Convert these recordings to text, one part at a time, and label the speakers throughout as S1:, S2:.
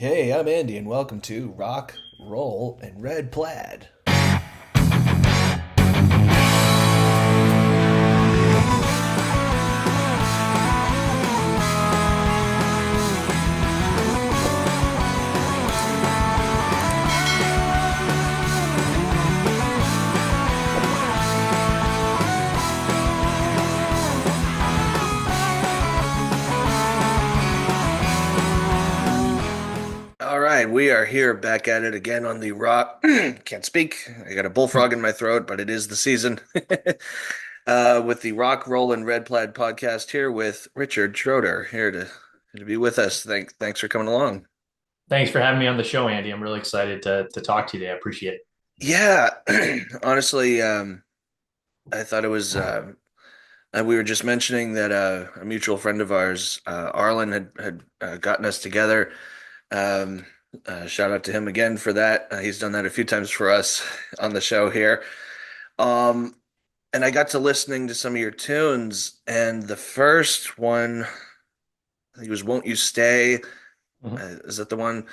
S1: Hey, I'm Andy, and welcome to Rock, Roll, and Red Plaid. All right, we are here back at it again on the Rock. Can't speak. I got a bullfrog in my throat, but it is the season. With the Rock, Roll, and Red Plaid podcast here with Richard Schroder here to be with us. Thanks for coming along.
S2: Thanks for having me on the show, Andy. I'm really excited to talk to you today. I appreciate it.
S1: Yeah, honestly, I thought it was. We were just mentioning that a mutual friend of ours, Arlen, had gotten us together. Um, Shout out to him again for that. He's done that a few times for us on the show here. Um, and I got to listening to some of your tunes, and the first one, I think it was "Won't You Stay."
S2: Mhm.
S1: Is that the one?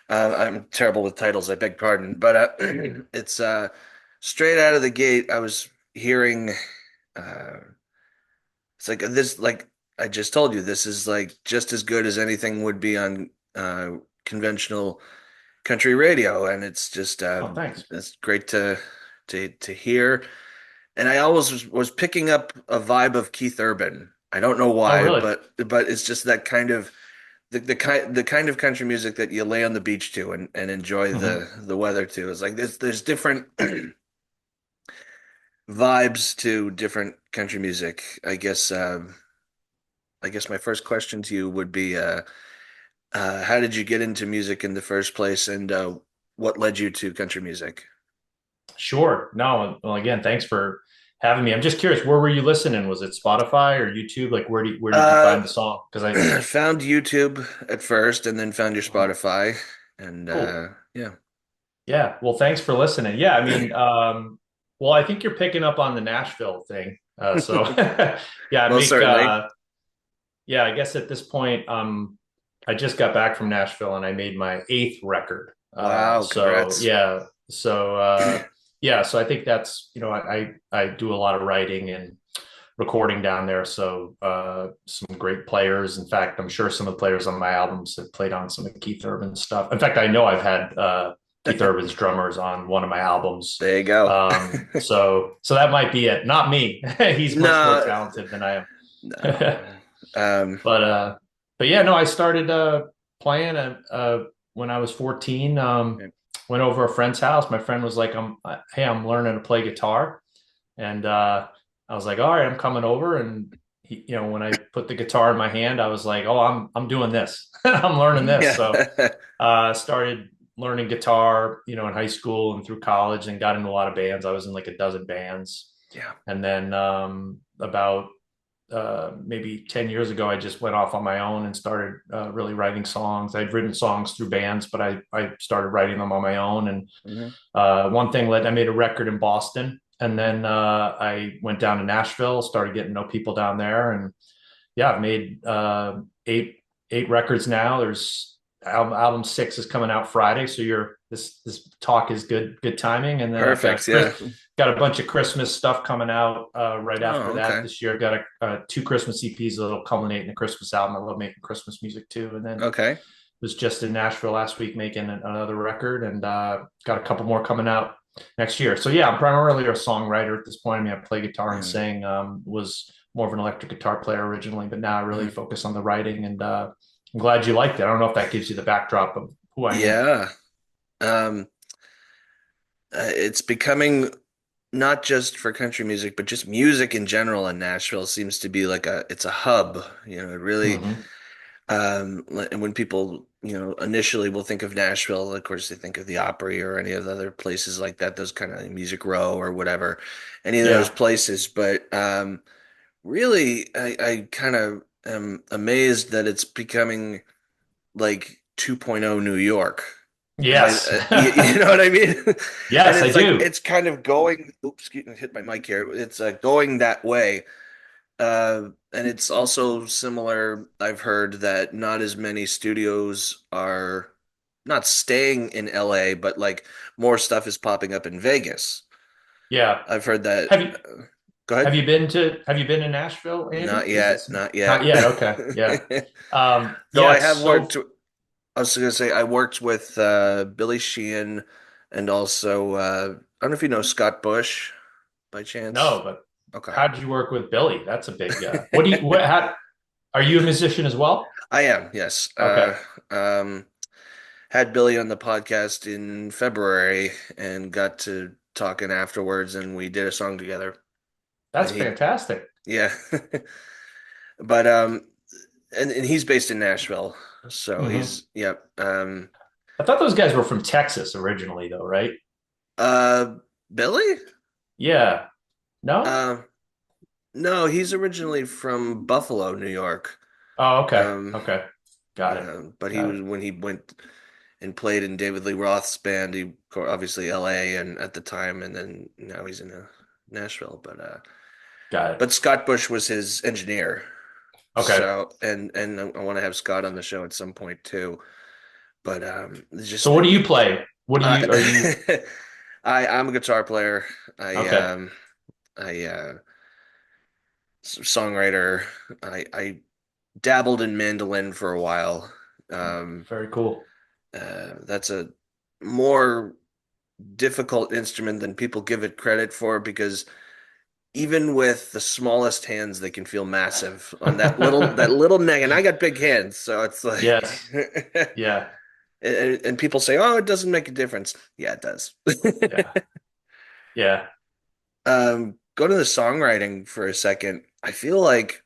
S1: I'm terrible with titles. I beg pardon, but it's straight out of the gate. I was hearing. Uh, It's like this, like I just told you, this is like just as good as anything would be on conventional country radio, and it's just
S2: Oh, thanks.
S1: it's great to hear. And I always was picking up a vibe of Keith Urban. I don't know
S2: Oh,
S1: why,
S2: really?
S1: but it's just that kind of the kind of country music that you lay on the beach to and enjoy
S2: Hmm.
S1: the weather to. It's like there's different vibes to different country music. I guess my first question to you would be, how did you get into music in the first place, and what led you to country music?
S2: Sure. No, well, again, thanks for having me. I'm just curious, where were you listening? Was it Spotify or YouTube? Like, where did you
S1: Uh,
S2: find the song? Because I,
S1: Found YouTube at first, and then found your
S2: Mhm.
S1: Spotify, and
S2: Cool.
S1: yeah.
S2: Yeah. Well, thanks for listening. Yeah. I mean, well, I think you're picking up on the Nashville thing. So, yeah,
S1: Most certainly.
S2: yeah, I guess at this point, I just got back from Nashville and I made my eighth record.
S1: Wow, congrats.
S2: So I think that's, I do a lot of writing and recording down there. So some great players. In fact, I'm sure some of the players on my albums have played on some of Keith Urban's stuff. In fact, I know I've had Keith Urban's drummers on one of my albums.
S1: There you go.
S2: So that might be it. Not me. He's much more
S1: No,
S2: talented than I
S1: no.
S2: am.
S1: Um,
S2: But but yeah, no, I started playing when I was 14. Went over a friend's house. My friend was like, hey, I'm learning to play guitar," and I was like, "All right, I'm coming over." And when I put the guitar in my hand, I was like, "Oh, I'm doing this. I'm learning this."
S1: yeah,
S2: So started learning guitar, in high school and through college, and got into a lot of bands. I was in like a dozen bands,
S1: yeah.
S2: and then about maybe 10 years ago, I just went off on my own and started really writing songs. I'd written songs through bands, but I started writing them on my own. And
S1: Mhm.
S2: one thing led, I made a record in Boston. And then I went down to Nashville, started getting to know people down there. And yeah, I've made eight records now. There's album six is coming out Friday, so this talk is good timing. And then I've
S1: Perfect. Yeah.
S2: got a bunch of Christmas stuff coming out right after
S1: Oh,
S2: that
S1: okay.
S2: this year. I've got two Christmas EPs that'll culminate in a Christmas album. I love making Christmas music too. And then
S1: Okay.
S2: was just in Nashville last week making another record, and got a couple more coming out next year. So yeah, I'm primarily a songwriter at this point. I mean, I play guitar and
S1: Yeah.
S2: sing. Was more of an electric guitar player originally, but now I really
S1: Mhm.
S2: focus on the writing. And I'm glad you liked it. I don't know if that gives you the backdrop of who I am.
S1: Yeah. Um, it's becoming not just for country music, but just music in general in Nashville seems to be like it's a hub. It really,
S2: Mm-hmm.
S1: and when people, initially will think of Nashville, of course, they think of the Opry or any of the other places like that, those kind of Music Row or whatever, any of those
S2: Yeah.
S1: places. But really, I kind of am amazed that it's becoming like 2.0 New York. By
S2: Yes.
S1: you know what I mean? And
S2: Yes, I
S1: it's like
S2: do.
S1: it's kind of going. Oops, excuse me, hit my mic here. It's going that way. And it's also similar. I've heard that not as many studios are. not staying in LA, but like more stuff is popping up in Vegas.
S2: Yeah.
S1: I've heard that.
S2: Have you
S1: Go ahead.
S2: have you been to Nashville,
S1: Not
S2: Andy? Is
S1: yet,
S2: this
S1: not
S2: not
S1: yet.
S2: yet? Okay. Yeah.
S1: Though
S2: Yeah,
S1: I
S2: it's
S1: have
S2: so
S1: worked, I was gonna say I worked with Billy Sheehan and also I don't know if you know Scott Bush by
S2: no,
S1: chance.
S2: but
S1: Okay.
S2: how did you work with Billy? That's a big what do you what how are you a musician as well?
S1: I am, yes.
S2: Okay.
S1: Had Billy on the podcast in February and got to talking afterwards, and we did a song together. And
S2: That's
S1: he,
S2: fantastic.
S1: yeah, but and he's based in Nashville, so
S2: Hmm.
S1: he's yep.
S2: I thought those guys were from Texas originally though, right?
S1: Uh, Billy?
S2: Yeah. No?
S1: Uh, no, he's originally from Buffalo, New York.
S2: Oh, okay.
S1: Um,
S2: Okay. Got it.
S1: but he
S2: Got it.
S1: was when he went and played in David Lee Roth's band. He obviously L.A. and at the time, and then now he's in Nashville.
S2: Got
S1: But
S2: it.
S1: Scott Bush was his engineer.
S2: Okay.
S1: So and I want to have Scott on the show at some point too. But
S2: So
S1: just
S2: what do you play? What do
S1: I
S2: you are you
S1: I'm a guitar player. I
S2: okay.
S1: um I songwriter. I dabbled in mandolin for a while. Um,
S2: Very cool.
S1: that's a more difficult instrument than people give it credit for because even with the smallest hands, they can feel massive on that little neck. And I got big hands, so it's like,
S2: Yes. Yeah.
S1: and people say, "Oh, it doesn't make a difference." Yeah, it does.
S2: Yeah. Yeah.
S1: Go to the songwriting for a second. I feel like,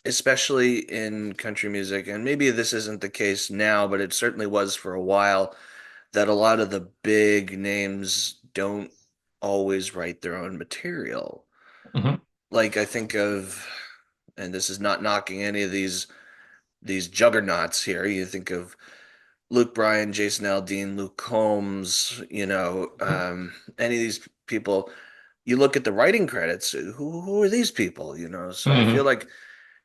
S1: especially in country music, and maybe this isn't the case now, but it certainly was for a while, that a lot of the big names don't always write their own material.
S2: Hmm.
S1: Like I think of, and this is not knocking any of these juggernauts here. You think of Luke Bryan, Jason Aldean, Luke Combs, any of these people. You look at the writing credits. Who are these people? So I feel
S2: Hmm.
S1: like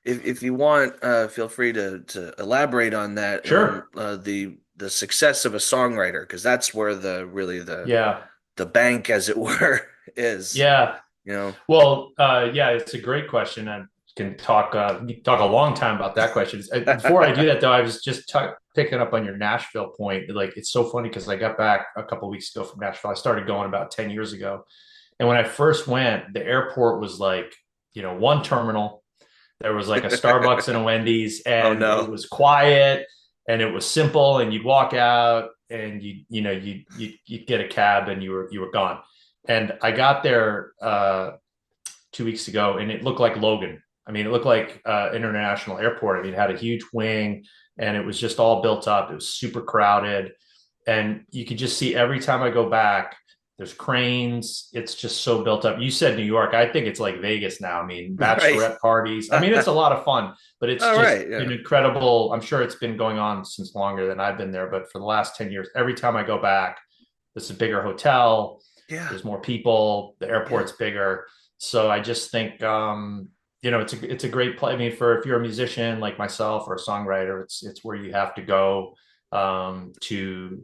S1: if you want, feel free to elaborate on that on
S2: Sure.
S1: the success of a songwriter because that's where the really
S2: Yeah.
S1: the bank, as it were, is.
S2: Yeah.
S1: You know,
S2: Well, yeah, it's a great question. I can talk a long time about that question. Before I do that, though, I was just picking up on your Nashville point. Like, it's so funny because I got back a couple weeks ago from Nashville. I started going about 10 years ago, and when I first went, the airport was like, one terminal. There was like a Starbucks and a Wendy's,
S1: oh
S2: and it
S1: no,
S2: was quiet and it was simple. And you'd walk out and you'd get a cab and you were gone. And I got there 2 weeks ago, and it looked like Logan. I mean, it looked like international airport. I mean, it had a huge wing, and it was just all built up. It was super crowded, and you could just see every time I go back, there's cranes. It's just so built up. You said New York. I think it's like Vegas now. I mean,
S1: right?
S2: bachelorette parties. I mean, it's a lot of fun, but it's
S1: All
S2: just
S1: right,
S2: an
S1: yeah,
S2: incredible. I'm sure it's been going on since longer than I've been there, but for the last 10 years, every time I go back, it's a bigger hotel.
S1: yeah,
S2: There's more people. The
S1: yeah.
S2: airport's bigger. So I just think, it's a great play. I mean, for if you're a musician like myself or a songwriter, it's where you have to go to,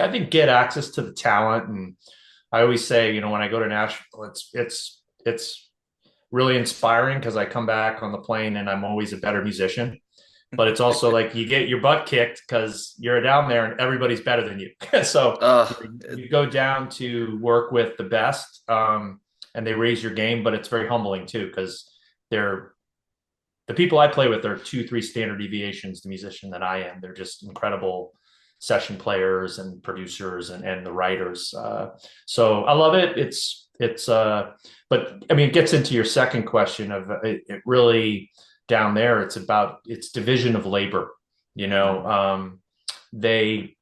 S2: I think, get access to the talent. And I always say, when I go to Nashville, it's really inspiring because I come back on the plane and I'm always a better musician. But it's also like you get your butt kicked because you're down there and everybody's better than you. So
S1: Uh,
S2: you go down to work with the best, and they raise your game, but it's very humbling too because they're the people I play with are 2, 3 standard deviations the musician that I am. They're just incredible session players and producers and the writers. So I love it. But I mean, it gets into your second question of it really down there. It's division of labor. You know,
S1: mm,
S2: they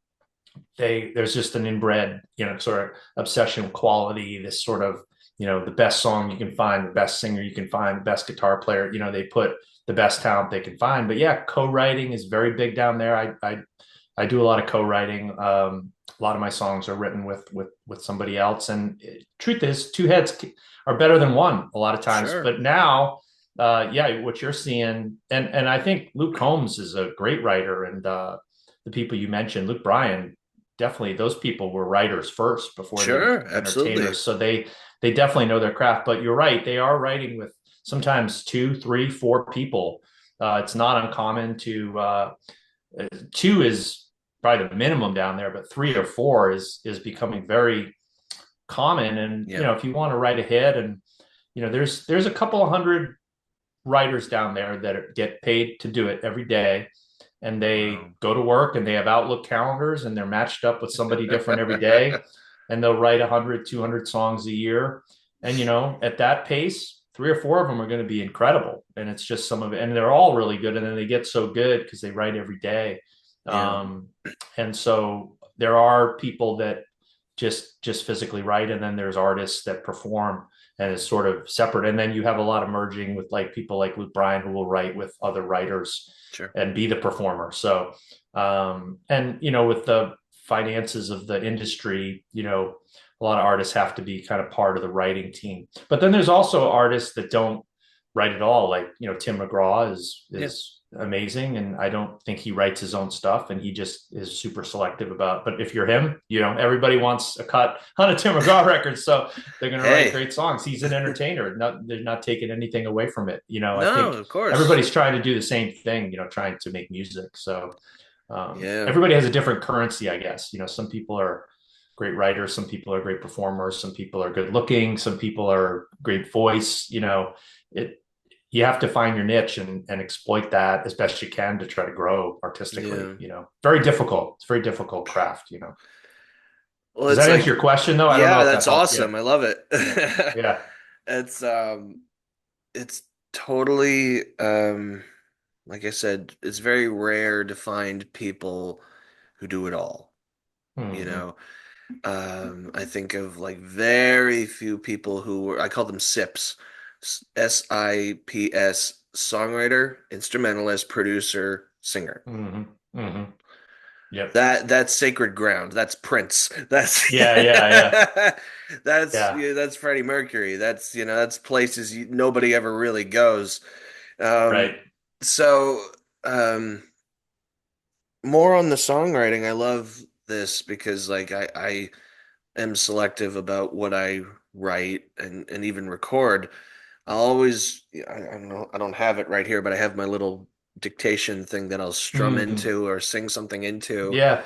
S2: there's just an inbred, sort of obsession with quality. This sort of, the best song you can find, the best singer you can find, the best guitar player. They put the best talent they can find. But yeah, co-writing is very big down there. I do a lot of co-writing. A lot of my songs are written with somebody else. And truth is, two heads are better than one a lot of times.
S1: sure.
S2: But now, yeah, what you're seeing, and I think Luke Combs is a great writer, and the people you mentioned, Luke Bryan, definitely those people were writers first before they
S1: Sure,
S2: became
S1: absolutely.
S2: entertainers. So they definitely know their craft. But you're right, they are writing with sometimes two, three, four people. It's not uncommon to two is probably the minimum down there, but three or four is becoming very common. And
S1: Yeah.
S2: if you want to write a hit, and there's a couple of hundred writers down there that get paid to do it every day, and they
S1: Wow.
S2: go to work and they have Outlook calendars and they're matched up with somebody different every day, and they'll write 100, 200 songs a year. And at that pace, three or four of them are going to be incredible, and it's just some of it, and they're all really good, and then they get so good because they write every day.
S1: Yeah.
S2: um, and so there are people that just physically write, and then there's artists that perform, and it's sort of separate. And then you have a lot of merging with like people like Luke Bryan, who will write with other writers
S1: Sure.
S2: and be the performer. So and with the finances of the industry, a lot of artists have to be kind of part of the writing team. But then there's also artists that don't write at all. Like, Tim McGraw is
S1: Yeah.
S2: is amazing, and I don't think he writes his own stuff, and he just is super selective about. But if you're him, everybody wants a cut on a Tim McGraw record, so they're going to write
S1: Hey.
S2: great songs. He's an entertainer. They're not taking anything away from it. I
S1: No,
S2: think
S1: of course.
S2: everybody's trying to do the same thing. Trying to make music. So
S1: Yeah.
S2: everybody has a different currency, I guess. Some people are great writers, some people are great performers, some people are good looking, some people are great voice. It You have to find your niche and exploit that as best you can to try to grow artistically.
S1: Yeah.
S2: Very difficult. It's a very difficult craft.
S1: Well,
S2: Does
S1: it's
S2: that answer
S1: like,
S2: your question though? I don't know
S1: yeah,
S2: if that
S1: that's
S2: helped you.
S1: awesome. I love it.
S2: Yeah.
S1: It's it's totally like I said, it's very rare to find people who do it all. You
S2: Mm-hmm.
S1: know, I think of like very few people who were, I call them SIPs, SIPS, songwriter, instrumentalist, producer, singer.
S2: Mm-hmm. Mm-hmm. Yep.
S1: That's sacred ground. That's Prince. That's
S2: Yeah, yeah, yeah,
S1: that's
S2: yeah.
S1: yeah, that's Freddie Mercury. That's places nobody ever really goes. Um,
S2: Right.
S1: so um, more on the songwriting. I love this because like I am selective about what I write and even record. I'll always I don't know, I don't have it right here, but I have my little dictation thing that I'll strum
S2: Mm.
S1: into or sing something into.
S2: Yeah.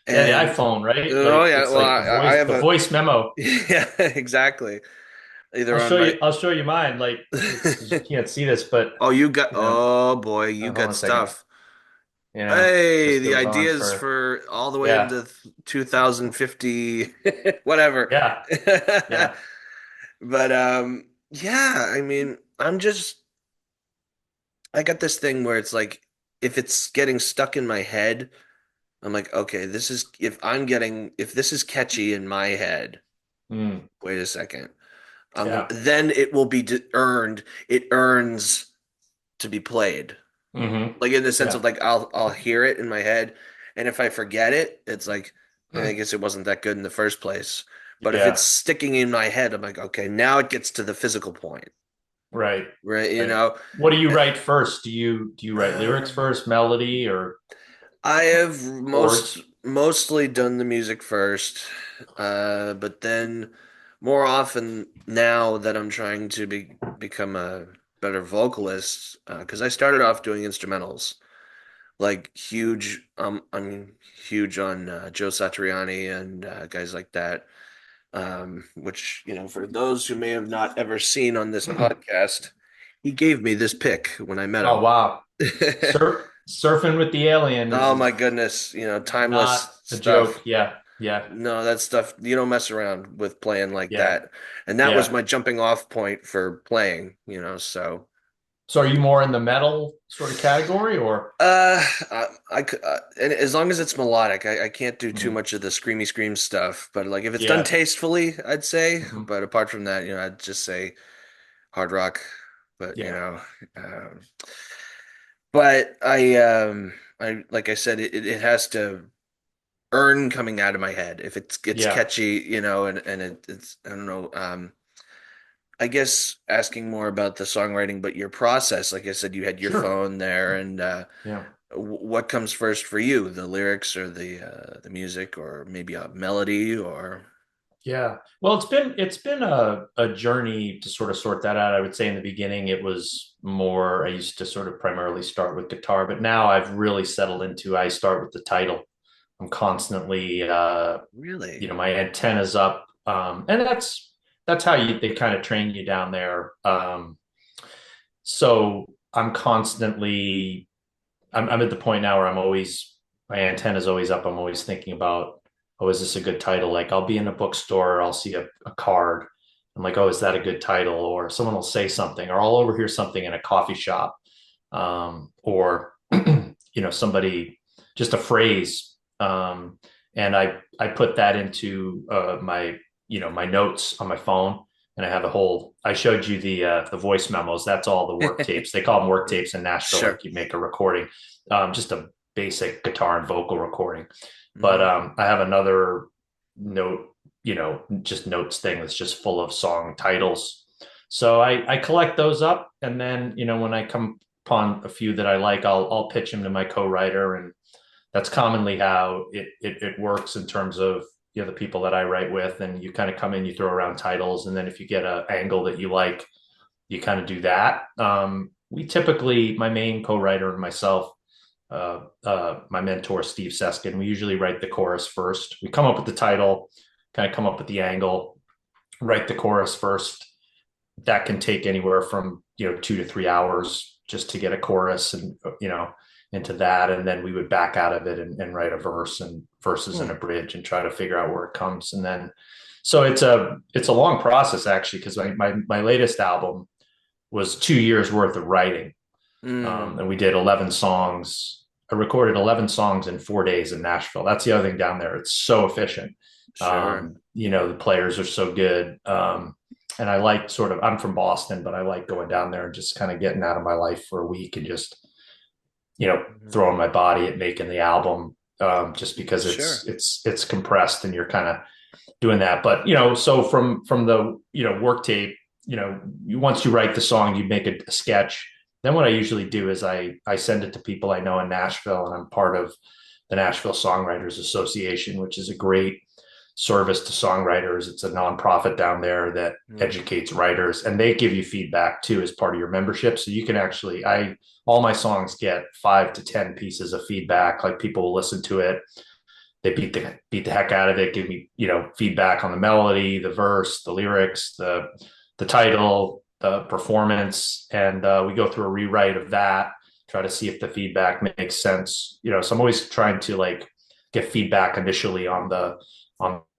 S2: Yeah, the
S1: And
S2: iPhone, right?
S1: oh
S2: Like
S1: yeah,
S2: it's
S1: well
S2: like the
S1: I
S2: voice,
S1: have
S2: the
S1: a
S2: voice memo.
S1: yeah, exactly. Either
S2: I'll
S1: on
S2: show
S1: my
S2: you. I'll show you mine. Like it's you can't see this, but
S1: oh you got
S2: you know.
S1: oh boy, you
S2: Hold
S1: got
S2: on a second.
S1: stuff. Hey,
S2: This
S1: the
S2: goes on
S1: ideas
S2: for
S1: for all the way
S2: yeah,
S1: into 2050 whatever.
S2: yeah, yeah.
S1: But yeah, I mean, I got this thing where it's like if it's getting stuck in my head, I'm like, okay, if this is catchy in my head,
S2: Mm,
S1: wait a second.
S2: yeah.
S1: Then it will be earned. It earns to be played.
S2: Hmm.
S1: Like in the sense of
S2: Yeah.
S1: like I'll hear it in my head, and if I forget it, it's like I guess it wasn't that good in the first place. But if it's
S2: Yeah.
S1: sticking in my head, I'm like, okay, now it gets to the physical point,
S2: Right.
S1: right?
S2: Right. What do you write first? Do you write lyrics
S1: Um,
S2: first, melody, or
S1: I have
S2: chords?
S1: mostly done the music first, but then more often now that I'm trying to become a better vocalist, because I started off doing instrumentals, like huge. I mean, huge on Joe Satriani and guys like that. Which for those who may have not ever seen on this podcast, he gave me this pick when I met
S2: Oh
S1: him.
S2: wow. Surfing with the alien
S1: Oh
S2: is
S1: my goodness,
S2: not
S1: timeless
S2: a
S1: stuff.
S2: joke. Yeah. Yeah.
S1: No, that stuff you don't mess around with playing like
S2: Yeah.
S1: that. And that was
S2: Yeah.
S1: my jumping off point for playing, so
S2: So are you more in the metal sort of category or?
S1: and as long as it's melodic, I can't do too
S2: Mhm.
S1: much of the screamy scream stuff. But like if it's done
S2: Yeah.
S1: tastefully, I'd say.
S2: Mhm.
S1: But apart from that, I'd just say hard rock. But
S2: Yeah.
S1: um, but I like I said, it has to earn coming out of my head. If it's
S2: Yeah.
S1: catchy, and it's I don't know. I guess asking more about the songwriting, but your process, like I said, you had your
S2: Sure.
S1: phone there, and
S2: Yeah.
S1: What comes first for you, the lyrics or the music, or maybe a melody, or
S2: Yeah. Well, it's been a journey to sort of sort that out. I would say in the beginning it was more I used to sort of primarily start with guitar, but now I've really settled into I start with the title. I'm constantly
S1: really?
S2: my antennas up. And that's how they kind of train you down there. So I'm at the point now where my antenna's always up. I'm always thinking about, oh, is this a good title? Like I'll be in a bookstore, I'll see a card. I'm like, oh, is that a good title? Or someone will say something, or I'll overhear something in a coffee shop, or somebody just a phrase, and I put that into my notes on my phone, and I have a whole. I showed you the voice memos. That's all the work tapes. They call them work tapes in Nashville.
S1: Sure.
S2: Like you make a recording, just a basic guitar and vocal recording. But
S1: Hmm.
S2: I have another note, just notes thing that's just full of song titles. So I collect those up, and then when I come upon a few that I like, I'll pitch them to my co-writer, and that's commonly how it works in terms of the people that I write with. And you kind of come in, you throw around titles, and then if you get an angle that you like, you kind of do that. We typically, my main co-writer and myself, my mentor Steve Seskin, we usually write the chorus first. We come up with the title, kind of come up with the angle, write the chorus first. That can take anywhere from 2 to 3 hours just to get a chorus and into that, and then we would back out of it and write a verse and verses and
S1: Hmm.
S2: a bridge and try to figure out where it comes. And then so it's a long process actually, because my latest album was 2 years worth of writing,
S1: Mm.
S2: and we did 11 songs. I recorded 11 songs in 4 days in Nashville. That's the other thing down there. It's so efficient.
S1: Sure.
S2: The players are so good. And I like I'm from Boston, but I like going down there and just kind of getting out of my life for a week and just,
S1: Mhm.
S2: throwing my body at making the album, just because
S1: Sure.
S2: it's compressed and you're kind of doing that. But, so from the, work tape, once you write the song, you make a sketch. Then what I usually do is I send it to people I know in Nashville, and I'm part of the Nashville Songwriters Association, which is a great service to songwriters. It's a nonprofit down there that
S1: Mm.
S2: educates writers, and they give you feedback too as part of your membership. So you can actually, I all my songs get 5 to 10 pieces of feedback. Like people will listen to it, they beat the heck out of it, give me feedback on the melody, the verse, the lyrics, the title, the performance, and we go through a rewrite of that, try to see if the feedback makes sense. So I'm always trying to like get feedback initially on the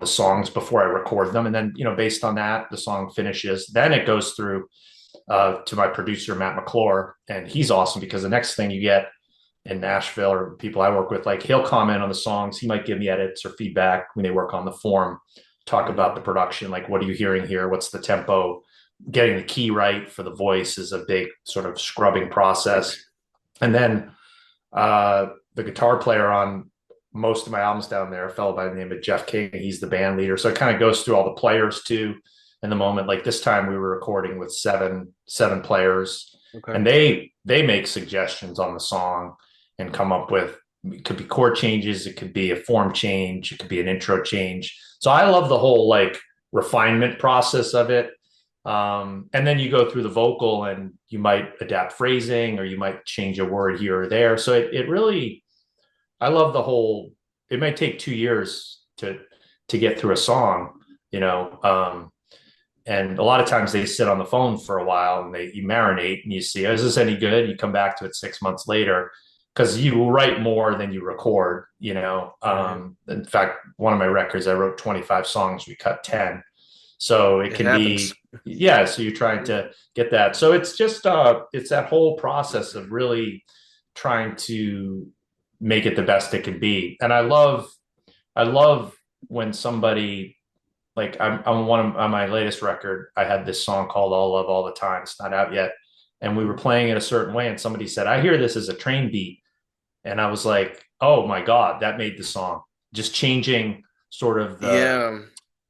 S2: songs before I record them, and then based on that, the song finishes. Then it goes through to my producer Matt McClure, and he's awesome because the next thing you get in Nashville or people I work with, like he'll comment on the songs. He might give me edits or feedback when they work on the form, talk about
S1: Mm.
S2: the production, like what are you hearing here? What's the tempo? Getting the key right for the voice is a big sort of scrubbing process. And then the guitar player on most of my albums down there, a fellow by the name of Jeff King, he's the band leader. So it kind of goes through all the players too. In the moment, like this time, we were recording with seven players,
S1: Okay.
S2: and they make suggestions on the song and come up with, it could be chord changes, it could be a form change, it could be an intro change. So I love the whole like refinement process of it. And then you go through the vocal and you might adapt phrasing or you might change a word here or there. So it really, I love the whole, it might take 2 years to get through a song, and a lot of times they sit on the phone for a while and you marinate and you see, oh, is this any good? You come back to it 6 months later because you write more than you record,
S1: Right.
S2: In fact, one of my records, I wrote 25 songs, we cut 10. So it
S1: It
S2: can
S1: happens.
S2: be, yeah. So you're trying to get that. So it's just, it's that whole process of really trying to make it the best it can be. And I love when somebody, like on my latest record, I had this song called All Love All the Time. It's not out yet. And we were
S1: Mhm.
S2: playing it a certain way. And somebody said, I hear this as a train beat. And I was like, oh my God, that made the song. Just changing sort of
S1: Yeah.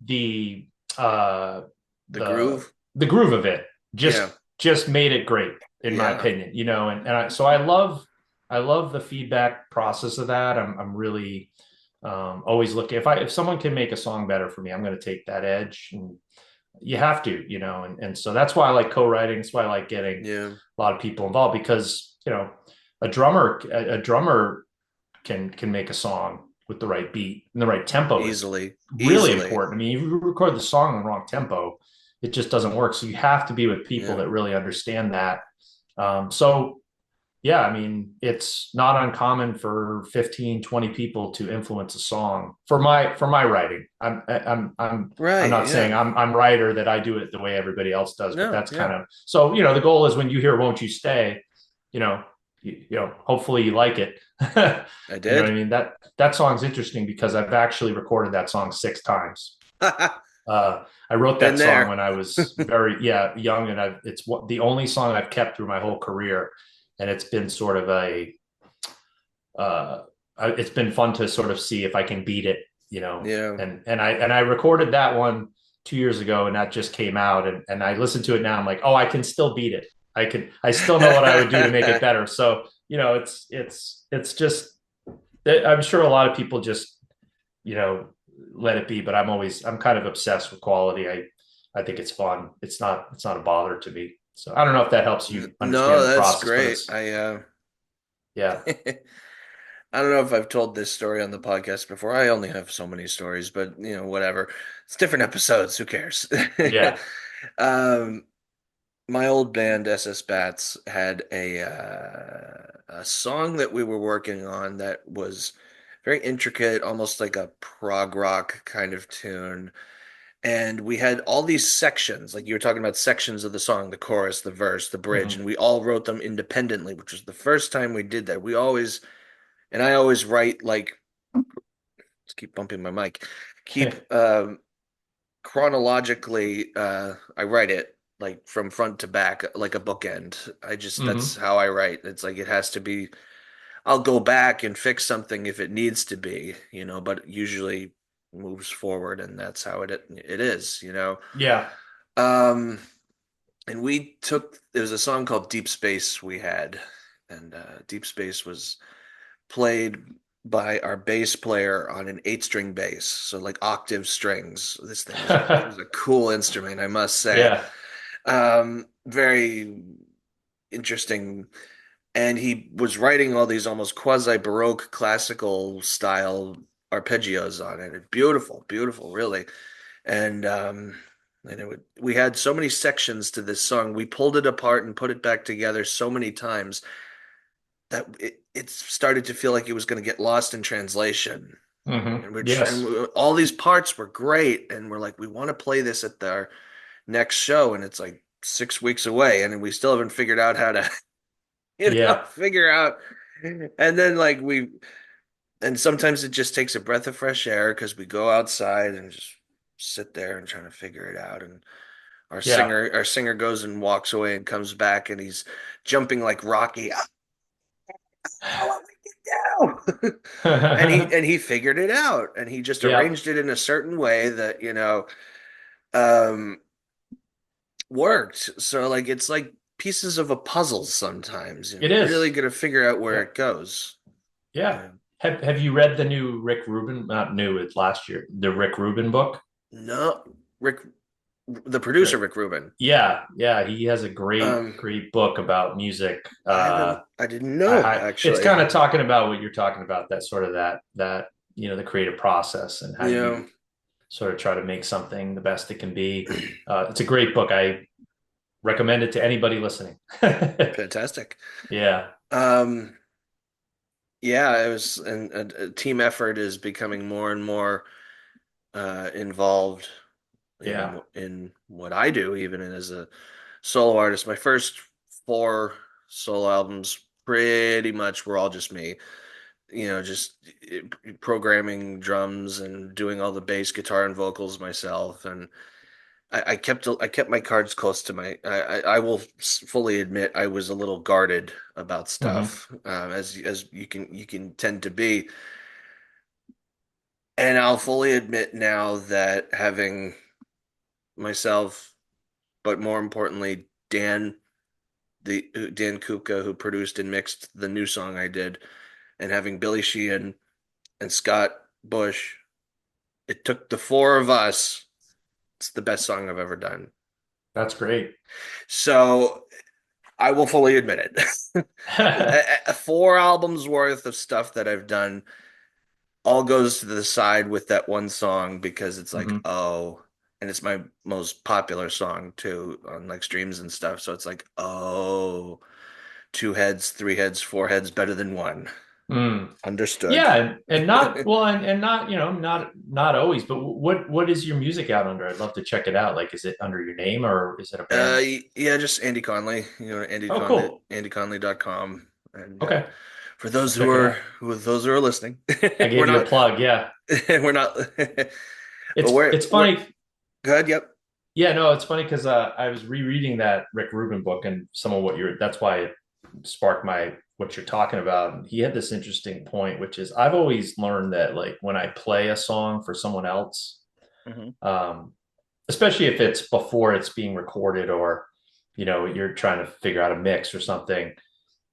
S2: the uh
S1: The
S2: the
S1: groove.
S2: the groove of it
S1: Yeah.
S2: just made it great in my
S1: Yeah.
S2: opinion, and so I love I love the feedback process of that. I'm really always looking if someone can make a song better for me, I'm going to take that edge, and you have to, and so that's why I like co-writing. That's why I like getting
S1: Yeah,
S2: a lot of people involved because a drummer can make a song with the right beat and the right tempo is
S1: easily,
S2: really
S1: easily.
S2: important. I mean, if you record the song in the wrong tempo, it just doesn't work. So you have to be with people
S1: Yeah,
S2: that really understand that. So yeah, I mean, it's not uncommon for 15, 20 people to influence a song for my writing. I'm
S1: right.
S2: not saying
S1: Yeah,
S2: I'm right or that I do it the way everybody else does, but
S1: no,
S2: that's
S1: yeah,
S2: kind of so, the goal is when you hear "Won't You Stay," you know, hopefully you like it.
S1: I
S2: You know what I
S1: did.
S2: mean? That song's interesting because I've actually recorded that song 6 times. I wrote
S1: Been
S2: that song
S1: there.
S2: when I was very, yeah, young, and it's the only song I've kept through my whole career, and it's been sort of uh, it's been fun to sort of see if I can beat it,
S1: Yeah.
S2: and I recorded that one 2 years ago, and that just came out, and I listen to it now, I'm like, oh, I can still beat it. I still know what I would do to make it better. So it's just I'm sure a lot of people just you know let it be, but I'm kind of obsessed with quality. I think it's fun. It's not a bother to me. So I don't know if that helps you
S1: No,
S2: understand the
S1: that's
S2: process, but
S1: great.
S2: it's yeah.
S1: I don't know if I've told this story on the podcast before. I only have so many stories, but whatever. It's different episodes. Who cares?
S2: Yeah.
S1: Um, my old band SS Bats had a song that we were working on that was very intricate, almost like a prog rock kind of tune. And we had all these sections, like you were talking about sections of the song, the chorus, the verse, the bridge,
S2: Hmm.
S1: and we all wrote them independently, which was the first time we did that. And I always write like, let's keep bumping my mic, keep chronologically, I write it like from front to back, like a bookend. That's
S2: Hmm.
S1: how I write. It's like it has to be, I'll go back and fix something if it needs to be, but usually moves forward, and that's how it is.
S2: Yeah.
S1: Um, and there was a song called Deep Space we had, and Deep Space was played by our bass player on an 8-string bass, so like octave strings. This thing was a cool instrument, I must say.
S2: Yeah.
S1: Very interesting. And he was writing all these almost quasi-Baroque classical style arpeggios on it. Beautiful, beautiful, really. And we had so many sections to this song. We pulled it apart and put it back together so many times that it started to feel like it was going to get lost in translation.
S2: Hmm.
S1: And
S2: Yes.
S1: all these parts were great, and we're like, we want to play this at our next show, and it's like 6 weeks away, and we still haven't figured out how to,
S2: Yeah.
S1: figure out. And then and sometimes it just takes a breath of fresh air because we go outside and just sit there and trying to figure it out. And
S2: Yeah.
S1: our singer goes and walks away and comes back, and he's jumping like Rocky. Oh, what we can do. And he figured it out, and he just
S2: Yeah.
S1: arranged it in a certain way that um worked. So like it's like pieces of a puzzle sometimes.
S2: It
S1: You really
S2: is.
S1: got to figure out where
S2: Yeah.
S1: it goes.
S2: Yeah.
S1: Yeah.
S2: Have you read the new Rick Rubin? Not new, it's last year. The Rick Rubin book.
S1: No, Rick, the producer,
S2: Rick.
S1: Rick Rubin.
S2: Yeah, yeah. He has a great,
S1: Um,
S2: great book about music. Uh,
S1: I didn't know
S2: it's
S1: actually.
S2: kind of talking about what you're talking about. That sort of that the creative process and how
S1: You
S2: you
S1: know,
S2: sort of try to make something the best it can be. It's a great book. I recommend it to anybody listening.
S1: fantastic.
S2: Yeah,
S1: Um, yeah, it was, and a team effort is becoming more and more involved
S2: yeah,
S1: in what I do, even as a solo artist. My first four solo albums pretty much were all just me. Just programming drums and doing all the bass, guitar, and vocals myself. And I kept my cards close to my. I will fully admit I was a little guarded about
S2: hmm,
S1: stuff, as you can tend to be. And I'll fully admit now that having myself, but more importantly, Dan, the Dan Kupka, who produced and mixed the new song I did, and having Billy Sheehan and Scott Bush. It took the four of us. It's the best song I've ever done.
S2: That's great.
S1: So I will fully admit it. Four albums worth of stuff that I've done all goes to the side with that one song because it's like,
S2: Hmm.
S1: oh, and it's my most popular song too on like streams and stuff. So it's like, oh, two heads, three heads, four heads better than one.
S2: Mm.
S1: Understood.
S2: Yeah, and not well, and not not always. But what is your music out under? I'd love to check it out. Like, is it under your name or is it a band?
S1: Yeah, just Andy Conley,
S2: Oh, cool.
S1: andyconley.com. And
S2: Okay,
S1: for
S2: I'll
S1: those
S2: check it out.
S1: those who are listening,
S2: I
S1: we're
S2: gave you a
S1: not
S2: plug. Yeah,
S1: we're not but
S2: it's
S1: we're
S2: funny.
S1: good, yep.
S2: Yeah, no, it's funny because I was rereading that Rick Rubin book and some of what you're. That's why it sparked my what you're talking about. He had this interesting point, which is I've always learned that like when I play a song for someone else,
S1: Hmm.
S2: um, especially if it's before it's being recorded or you're trying to figure out a mix or something.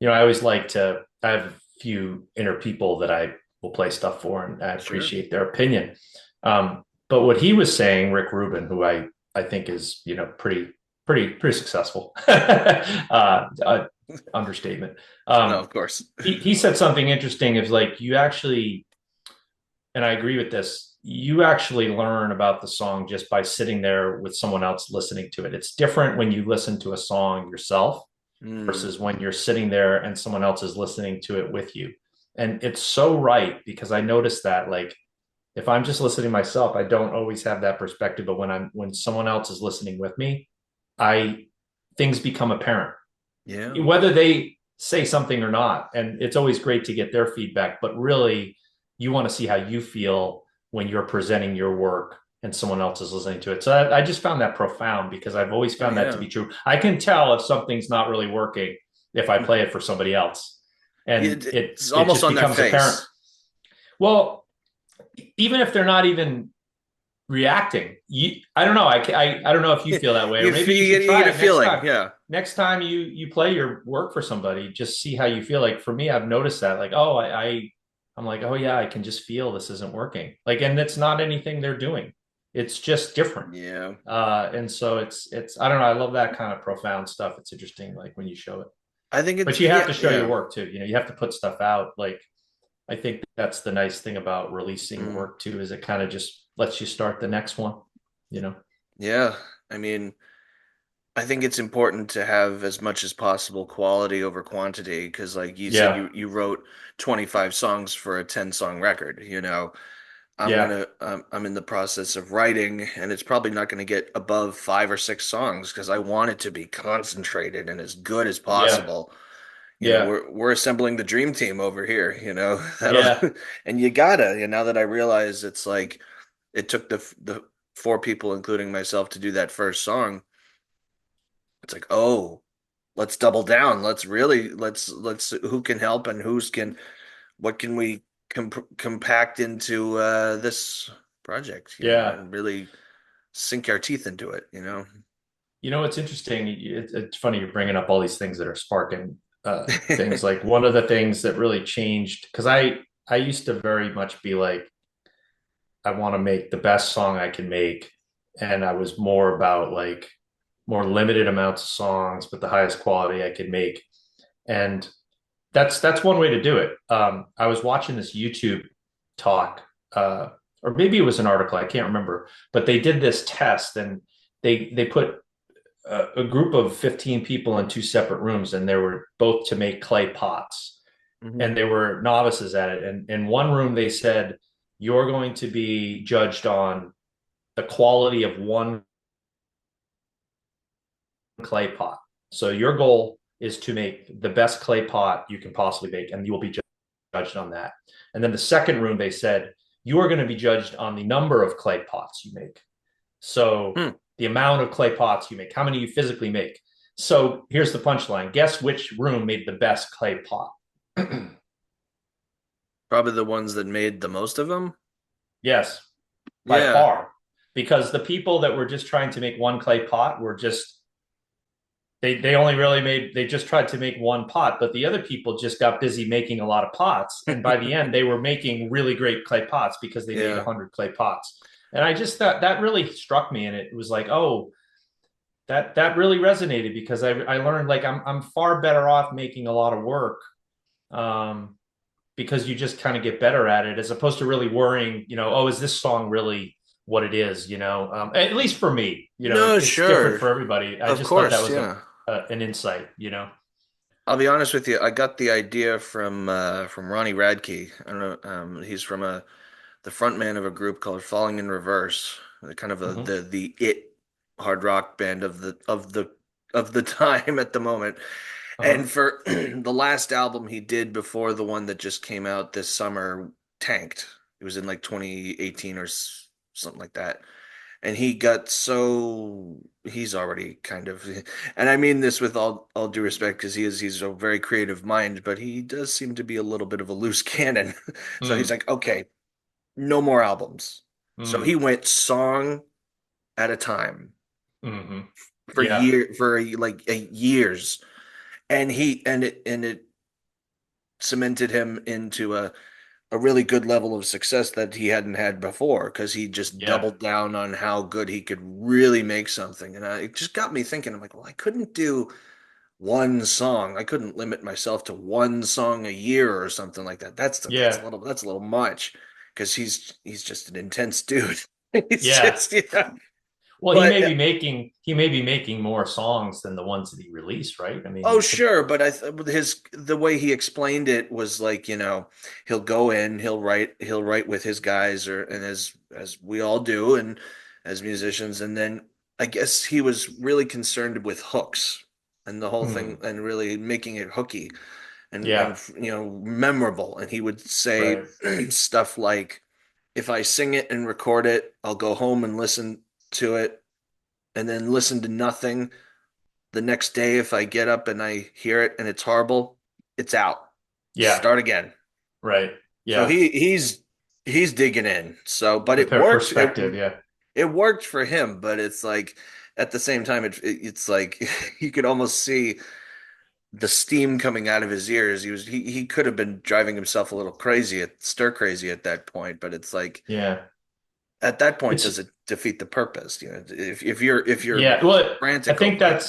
S2: I always like to. I have a few inner people that I will play stuff for, and I
S1: Sure.
S2: appreciate their opinion. But what he was saying, Rick Rubin, who I think is pretty successful, understatement.
S1: No, of course.
S2: He said something interesting. Is like you actually, and I agree with this. You actually learn about the song just by sitting there with someone else listening to it. It's different when you listen to a song yourself
S1: Mm,
S2: versus when you're sitting there and someone else is listening to it with you. And it's so right because I noticed that like if I'm just listening myself, I don't always have that perspective. But when someone else is listening with me, I things become apparent.
S1: yeah.
S2: Whether they say something or not. And it's always great to get their feedback, but really you want to see how you feel when you're presenting your work and someone else is listening to it. So I just found that profound because I've always
S1: Oh
S2: found that to
S1: yeah.
S2: be true. I can tell if something's not really working if I play it for somebody else. And
S1: It's
S2: it
S1: almost
S2: just
S1: on their
S2: becomes apparent.
S1: face.
S2: Well, even if they're not even reacting. I don't know. I don't know if you feel that way, or maybe you should
S1: You
S2: try
S1: get a
S2: it next
S1: feeling,
S2: time.
S1: yeah.
S2: Next time you play your work for somebody, just see how you feel. Like for me, I've noticed that. Like, oh, I'm like, oh yeah, I can just feel this isn't working. Like, and it's not anything they're doing. It's just different.
S1: Yeah.
S2: And so it's I don't know. I love that kind of profound stuff. It's interesting, like when you show it.
S1: I think
S2: But
S1: it's
S2: you have
S1: yeah,
S2: to show your
S1: yeah.
S2: work too. You have to put stuff out. Like I think that's the nice thing about releasing
S1: Mm,
S2: work too, is it kind of just lets you start the next one, you know?
S1: yeah. I mean, I think it's important to have as much as possible quality over quantity because like you said
S2: Yeah.
S1: you wrote 25 songs for a 10 song record,
S2: Yeah.
S1: I'm in the process of writing and it's probably not going to get above five or six songs because I want it to be concentrated and as good as
S2: Yeah.
S1: possible.
S2: Yeah.
S1: We're assembling the dream team over here, that'll
S2: Yeah.
S1: and you gotta, now that I realize it's like it took the four people, including myself, to do that first song. It's like, oh, let's double down. Let's who can help and what can we compact into this project,
S2: Yeah.
S1: and really sink our teeth into it.
S2: It's interesting. It's funny you're bringing up all these things that are sparking things. Like one of the things that really changed, because I used to very much be like, I want to make the best song I can make. And I was more about like more limited amounts of songs, but the highest quality I could make. And that's one way to do it. I was watching this YouTube talk, or maybe it was an article, I can't remember, but they did this test and they put a group of 15 people in two separate rooms, and they were both to make clay pots,
S1: Hmm.
S2: and they were novices at it. And in one room, they said, "You're going to be judged on the quality of one clay pot. So your goal is to make the best clay pot you can possibly make, and you will be judged on that." And then the second room, they said, you are going to be judged on the number of clay pots you make. So
S1: Hmm.
S2: the amount of clay pots you make, how many you physically make. So here's the punchline. Guess which room made the best clay pot?
S1: Probably the ones that made the most of them.
S2: Yes, by
S1: Yeah.
S2: far. Because the people that were just trying to make one clay pot were just they only really made they just tried to make one pot, but the other people just got busy making a lot of pots, and by the end they were making really great clay pots because they made
S1: Yeah.
S2: 100 clay pots. And I just thought that really struck me, and it was like, oh, that really resonated because I learned like I'm far better off making a lot of work, um, because you just kind of get better at it as opposed to really worrying, oh, is this song really what it is? At least for me,
S1: No,
S2: it's different
S1: sure.
S2: for everybody. I
S1: Of
S2: just thought that
S1: course,
S2: was
S1: yeah.
S2: an insight.
S1: I'll be honest with you. I got the idea from Ronnie Radke. I don't know. He's from the front man of a group called Falling in Reverse, kind of
S2: Hmm.
S1: the it hard rock band of the time at the moment.
S2: Uh-huh.
S1: And for the last album he did before the one that just came out this summer tanked. It was in like 2018 or something like that. And he got so he's already kind of, and I mean this with all due respect because he's a very creative mind, but he does seem to be a little bit of a loose cannon. So he's
S2: Mm,
S1: like, okay, no more albums. So he
S2: mm,
S1: went song at a time
S2: hmm.
S1: for
S2: Yeah.
S1: years, and it cemented him into a really good level of success that he hadn't had before because he just
S2: Yeah.
S1: doubled down on how good he could really make something. And it just got me thinking, I'm like, well, I couldn't do one song. I couldn't limit myself to one song a year or something like that.
S2: Yeah.
S1: That's a little much because he's just an intense dude. He's
S2: Yeah.
S1: just yeah.
S2: Well,
S1: But
S2: he may be making more songs than the ones that he released, right? I mean,
S1: oh,
S2: he could.
S1: sure, but his the way he explained it was like, he'll go in, he'll write with his guys or and as we all do and as musicians, and then I guess he was really concerned with hooks and the whole thing
S2: Mm,
S1: and really making it hooky and
S2: yeah.
S1: memorable. And he would say
S2: Right.
S1: stuff like, if I sing it and record it, I'll go home and listen to it and then listen to nothing the next day. If I get up and I hear it and it's horrible, it's out.
S2: Yeah.
S1: Start again.
S2: Right.
S1: So
S2: Yeah.
S1: he's digging in. So, but
S2: With
S1: it
S2: her
S1: worked.
S2: perspective. Yeah.
S1: It worked for him, but it's like at the same time it's like you could almost see the steam coming out of his ears. He could have been driving himself a little crazy stir crazy at that point, but it's like
S2: Yeah.
S1: at that point
S2: It's
S1: does it defeat the purpose? If you're
S2: Yeah. Well, I
S1: frantic
S2: think
S1: over it.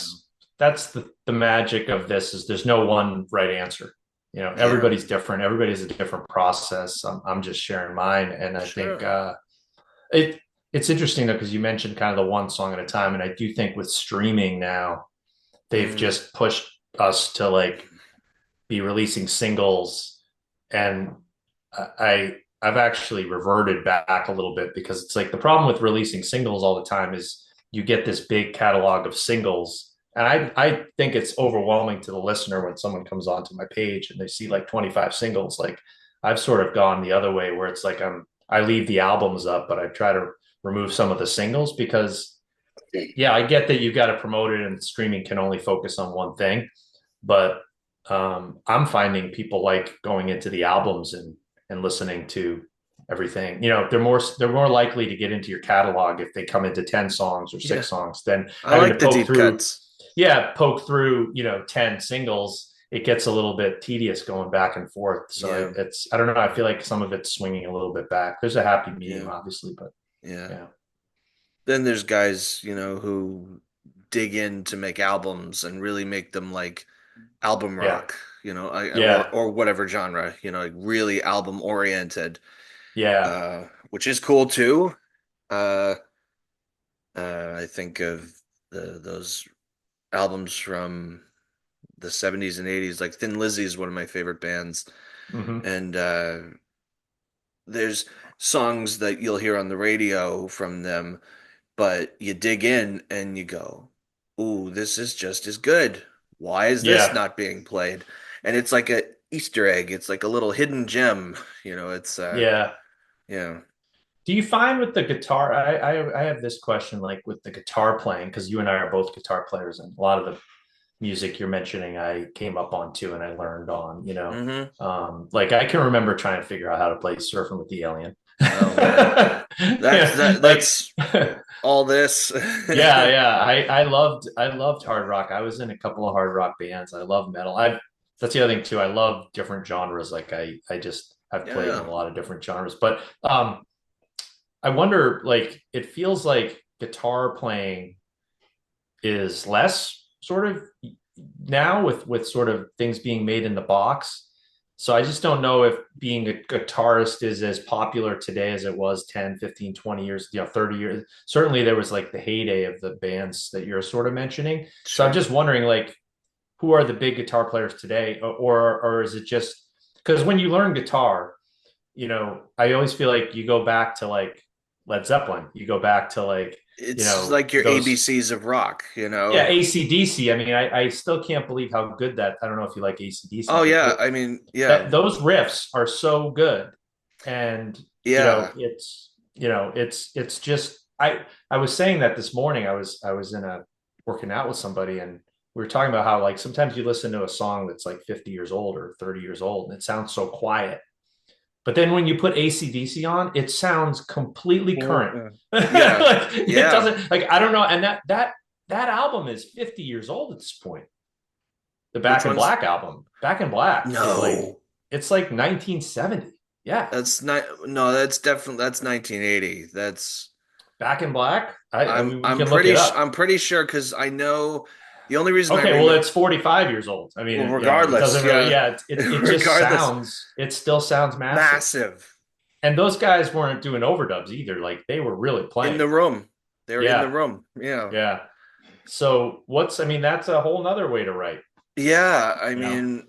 S2: that's the magic of this is there's no one right answer.
S1: Yeah,
S2: Everybody's different. Everybody's a different process. I'm just sharing mine, and I think
S1: sure.
S2: it it's interesting though because you mentioned kind of the one song at a time, and I do think with streaming now they've
S1: Mm,
S2: just pushed us to like be releasing singles, and I've actually reverted back a little bit because it's like the problem with releasing singles all the time is you get this big catalog of singles. And I think it's overwhelming to the listener when someone comes onto my page and they see like 25 singles. Like I've sort of gone the other way where it's like I leave the albums up, but I try to remove some of the singles because yeah, I get that you've got to promote it and streaming can only focus on one thing, but I'm finding people like going into the albums and listening to everything. They're more likely to get into your catalog if they come into 10 songs or
S1: yeah,
S2: six songs than
S1: I
S2: having to
S1: like the
S2: poke
S1: deep
S2: through.
S1: cuts.
S2: Yeah, poke through 10 singles. It gets a little bit tedious going back and forth. So
S1: Yeah,
S2: I don't know. I feel like some of it's swinging a little bit back. There's a happy medium,
S1: yeah,
S2: obviously, but
S1: yeah.
S2: yeah,
S1: Then there's guys, who dig in to make albums and really make them like album
S2: yeah,
S1: rock,
S2: yeah,
S1: or whatever genre, like really album oriented,
S2: yeah.
S1: which is cool too. Uh, I think of those albums from the 70s and 80s, like Thin Lizzy is one of my favorite bands,
S2: Hmm.
S1: and there's songs that you'll hear on the radio from them, but you dig in and you go, "Ooh, this is just as good. Why is this
S2: Yeah,
S1: not being played?" And it's like a Easter egg. It's like a little hidden gem. It's
S2: yeah.
S1: yeah.
S2: Do you find with the guitar? I have this question like with the guitar playing because you and I are both guitar players, and a lot of music you're mentioning I came up on too and I learned on,
S1: Hmm.
S2: like I can remember trying to figure out how to play Surfing with the Alien.
S1: Oh man,
S2: Like
S1: that's all this.
S2: yeah, yeah. I loved hard rock. I was in a couple of hard rock bands. I love metal. That's the other thing too. I love different genres. Like I've played in
S1: Yeah,
S2: a lot of different genres. But I wonder, like, it feels like guitar playing is less sort of now with sort of things being made in the box. So I just don't know if being a guitarist is as popular today as it was 10, 15, 20 years, 30 years. Certainly there was like the heyday of the bands that you're sort of mentioning. So I'm
S1: sure.
S2: just wondering, like, who are the big guitar players today? Or is it just because when you learn guitar, I always feel like you go back to like Led Zeppelin, you go back to like,
S1: It's like your
S2: those,
S1: ABCs of rock, you
S2: yeah,
S1: know?
S2: AC/DC. I mean, I still can't believe how good that. I don't know if you like AC/DC,
S1: Oh
S2: but
S1: yeah, I mean, yeah,
S2: that those riffs are so good, and
S1: yeah.
S2: it's just I was saying that this morning. I was in a working out with somebody, and we were talking about how like sometimes you listen to a song that's like 50 years old or 30 years old, and it sounds so quiet. But then when you put AC/DC on, it sounds completely current.
S1: Yeah, yeah,
S2: Like it
S1: yeah.
S2: doesn't like I don't know. And that album is 50 years old at this point. The
S1: Which
S2: Back in
S1: one's
S2: Black album. Back in Black is like
S1: no?
S2: it's like 1970. Yeah.
S1: That's not no. That's definitely that's 1980. That's
S2: Back in Black. I mean we
S1: I'm
S2: can look it up.
S1: I'm pretty sure because I know the only reason I
S2: Okay, well
S1: remember.
S2: it's 45 years old. I mean,
S1: Well,
S2: it
S1: regardless,
S2: doesn't really,
S1: yeah,
S2: yeah, it just
S1: regardless,
S2: sounds, it still sounds massive.
S1: massive
S2: And those guys weren't doing overdubs either. Like they were really
S1: in
S2: playing.
S1: the room. They were in the
S2: Yeah.
S1: room. Yeah,
S2: Yeah. So I mean, that's a whole nother way to write,
S1: yeah. I
S2: you know?
S1: mean,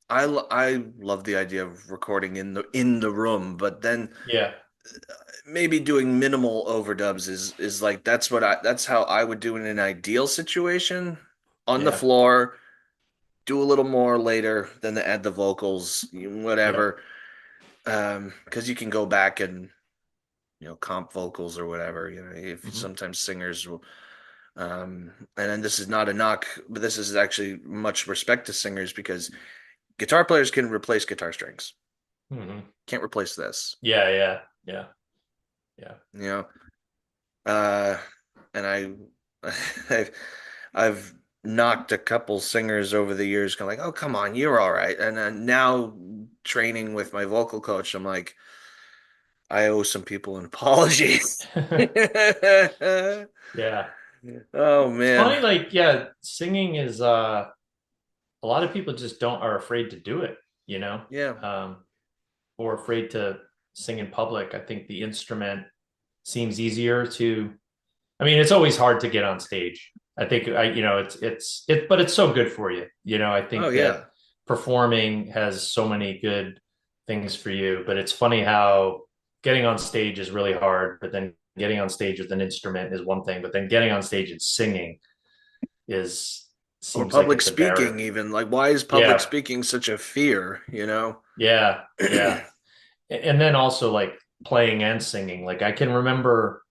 S1: I love the idea of recording in the room, but then
S2: Yeah.
S1: maybe doing minimal overdubs is like that's how I would do in an ideal situation on the
S2: Yeah.
S1: floor. Do a little more later, then to add the vocals,
S2: Yeah.
S1: whatever. Because you can go back and comp vocals or whatever. If
S2: Hmm.
S1: sometimes singers will. And then this is not a knock, but this is actually much respect to singers because guitar players can replace guitar strings.
S2: Hmm.
S1: Can't replace this.
S2: Yeah. Yeah. Yeah. Yeah.
S1: You know. Uh, and I've, I've knocked a couple singers over the years, kind of like, oh, come on, you're all right. And then now training with my vocal coach, I'm like, I owe some people an apology.
S2: Yeah.
S1: Oh
S2: It's
S1: man.
S2: funny, like, yeah, singing is a lot of people just don't are afraid to do it, you know,
S1: Yeah.
S2: um, or afraid to sing in public. I think the instrument seems easier to. I mean, it's always hard to get on stage. I think but it's so good for you. I
S1: Oh
S2: think that
S1: yeah.
S2: performing has so many good things for you, but it's funny how getting on stage is really hard, but then getting on stage with an instrument is one thing, but then getting on stage and singing is
S1: Or
S2: seems like
S1: public
S2: it's a
S1: speaking
S2: barrier.
S1: even. Like why is public
S2: Yeah,
S1: speaking such a fear, you know?
S2: yeah, yeah. And then also like playing and singing. Like I can remember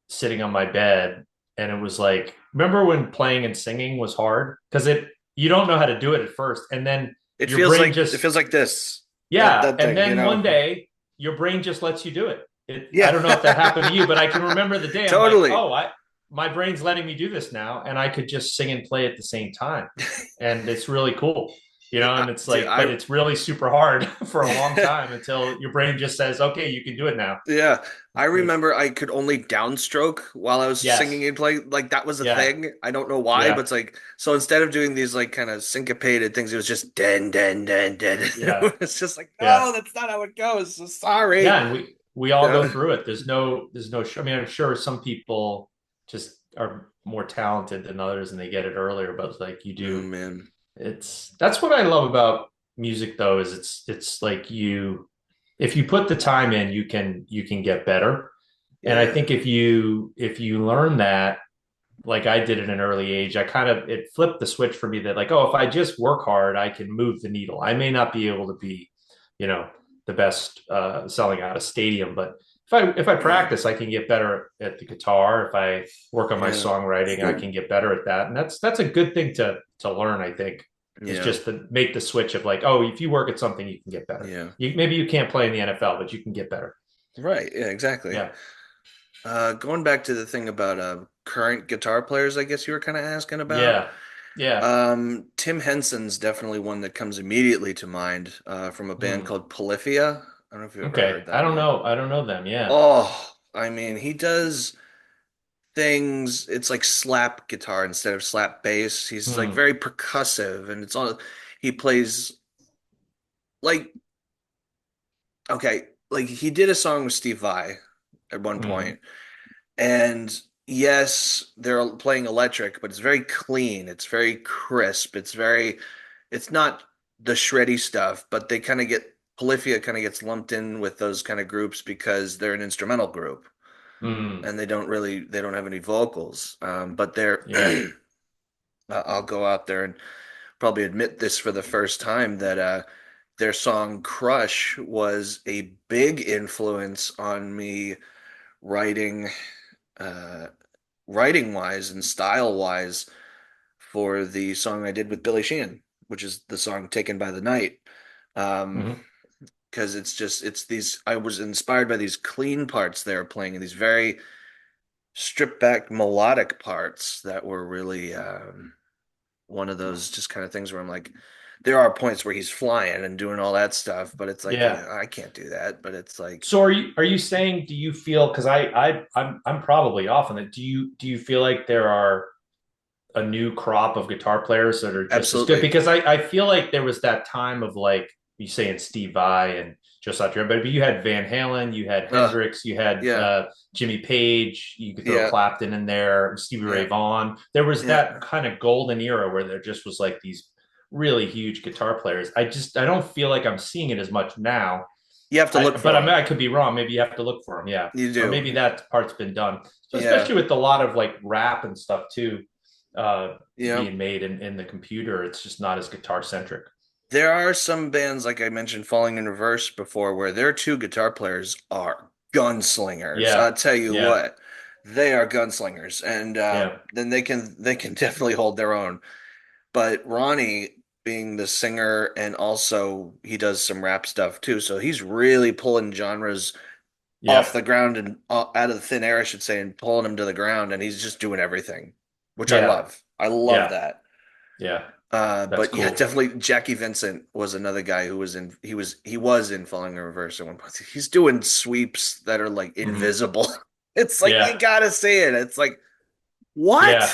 S2: sitting on my bed and it was like, remember when playing and singing was hard? Because you don't know how to do it at first. And then your brain
S1: It
S2: just,
S1: feels like this.
S2: yeah.
S1: That
S2: And
S1: thing, you
S2: then
S1: know?
S2: one day your brain just lets you do it. I
S1: Yeah.
S2: don't know if that happened to you, but I can remember the day I'm like,
S1: Totally.
S2: oh, my brain's letting me do this now. And I could just sing and play at the same time. And it's really cool.
S1: Yeah,
S2: And it's
S1: dude,
S2: like, but it's really super hard for a long time until your brain just says, okay, you can do it now.
S1: yeah, I
S2: Like,
S1: remember I could only downstroke while I was
S2: yes.
S1: singing and playing. Like that was a
S2: Yeah.
S1: thing. I don't know why, but
S2: Yeah.
S1: it's like so instead of doing these like kind of syncopated things, it was just den den den den.
S2: Yeah.
S1: It's just like no,
S2: Yeah.
S1: that's not how it goes. So sorry.
S2: Yeah. And we all go
S1: Yeah.
S2: through it. There's no, I mean, I'm sure some people just are more talented than others and they get it earlier, but it's like you
S1: Oh
S2: do.
S1: man.
S2: That's what I love about music though, is it's like if you put the time in, you can get better. And I
S1: Yeah.
S2: think if you learn that, like I did at an early age, it flipped the switch for me that like, oh, if I just work hard, I can move the needle. I may not be able to be, you know, the best selling out a stadium. But if I practice, I can get better at the guitar. If I work on my
S1: Yeah.
S2: songwriting, I can get better at that. And that's a good thing to learn, I think, is
S1: Yeah.
S2: just to make the switch of like, oh, if you work at something, you can get better.
S1: Yeah.
S2: Maybe you can't play in the NFL, but you can get better.
S1: Right. Yeah, exactly.
S2: Yeah.
S1: Going back to the thing about current guitar players, I guess you were kind of asking about.
S2: Yeah. Yeah.
S1: Tim Henson's definitely one that comes immediately to mind from a band
S2: Hmm.
S1: called Polyphia. I don't know if you've ever
S2: Okay.
S1: heard
S2: I
S1: that
S2: don't
S1: name.
S2: know. I don't know them. Yeah.
S1: Oh, I mean, he does things, it's like slap guitar instead of slap bass. He's like
S2: Hmm.
S1: very percussive and it's all he plays like okay, like he did a song with Steve Vai at one
S2: Hmm.
S1: point. And yes, they're playing electric, but it's very clean. It's very crisp. It's not the shreddy stuff, but they kind of get, Polyphia kind of gets lumped in with those kind of groups because they're an instrumental group
S2: Hmm.
S1: and they don't have any vocals. But they're,
S2: Yeah.
S1: I'll go out there and probably admit this for the first time that their song Crush was a big influence on me writing uh, writing wise and style wise for the song I did with Billy Sheehan, which is the song Taken by the Night. Um,
S2: Hmm.
S1: because it's these I was inspired by these clean parts they were playing and these very stripped back melodic parts that were really one of those just kind of things where I'm like, there are points where he's flying and doing all that stuff, but it's like,
S2: Yeah.
S1: yeah, I can't do that. But it's like,
S2: So are you saying, do you feel, because I'm probably off on it. Do you feel like there are a new crop of guitar players that are just as good?
S1: absolutely,
S2: Because I feel like there was that time of like you saying Steve Vai and just out there, but you had Van Halen, you had
S1: uh,
S2: Hendrix, you had
S1: yeah,
S2: Jimmy Page, you could throw
S1: yeah,
S2: Clapton in there, Stevie Ray
S1: yeah,
S2: Vaughan. There was
S1: yeah.
S2: that kind of golden era where there just was like these really huge guitar players. I don't feel like I'm seeing it as much now.
S1: You have to look
S2: But
S1: for
S2: I
S1: him.
S2: could be wrong. Maybe you have to look for them. Yeah,
S1: You
S2: or
S1: do.
S2: maybe that part's been done. So
S1: Yeah.
S2: especially with a lot of like rap and stuff too,
S1: Yeah.
S2: being made in the computer, it's just not as guitar centric.
S1: There are some bands, like I mentioned, Falling in Reverse before, where their two guitar players are gunslingers.
S2: Yeah,
S1: I'll tell you
S2: yeah,
S1: what, they are gunslingers, and
S2: yeah,
S1: then they can definitely hold their own. But Ronnie, being the singer, and also he does some rap stuff too, so he's really pulling genres off
S2: yeah,
S1: the ground and out of the thin air, I should say, and pulling them to the ground, and he's just doing everything, which I
S2: yeah,
S1: love. I love
S2: yeah,
S1: that.
S2: yeah. That's
S1: But yeah,
S2: cool.
S1: definitely Jackie Vincent was another guy who he was in Falling in Reverse at one point. He's doing sweeps that are like
S2: Hmm.
S1: invisible. It's like you
S2: Yeah,
S1: gotta see it. It's like, what?
S2: yeah,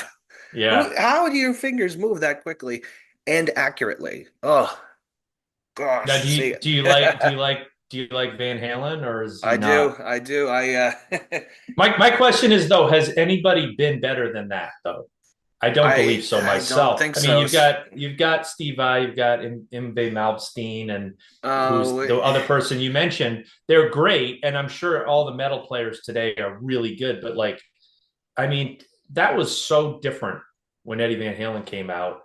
S2: yeah.
S1: How do your fingers move that quickly and accurately? Oh
S2: Now,
S1: gosh,
S2: do
S1: see
S2: you do you like do you
S1: it.
S2: like do you like Van Halen, or is he
S1: I do,
S2: not?
S1: I do.
S2: My question is though, has anybody been better than that though? I don't believe so
S1: I don't
S2: myself.
S1: think
S2: I mean,
S1: so.
S2: you've got Steve Vai, you've got Imbe Malmsteen, and who's
S1: Oh,
S2: the other person you mentioned. They're great, and I'm sure all the metal players today are really good. But like, I mean, that was so different when Eddie Van Halen came out.